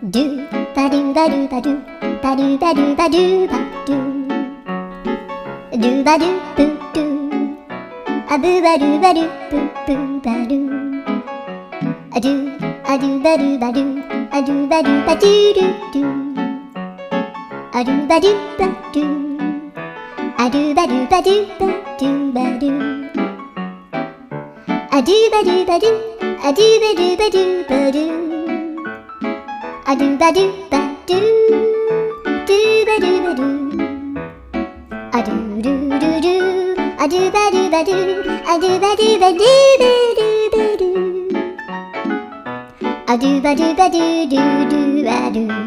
ドゥバドゥバドゥバドゥバドゥバドゥバドゥバドゥドゥバドゥブドゥアブバドゥバドゥブブバドゥアドゥアドゥバドゥバドゥアドゥバドゥバドゥドゥドゥアドゥバドゥバドゥアドゥバドゥバドゥバドゥバドゥアドゥバドゥバドゥアドゥバドゥバドゥバドゥアドゥバドゥバドゥドゥバドゥバドゥアドゥルルルアドゥバドゥバドゥアドゥバドゥバドゥバドゥバドゥアドゥバドゥバドゥドゥドゥアドゥ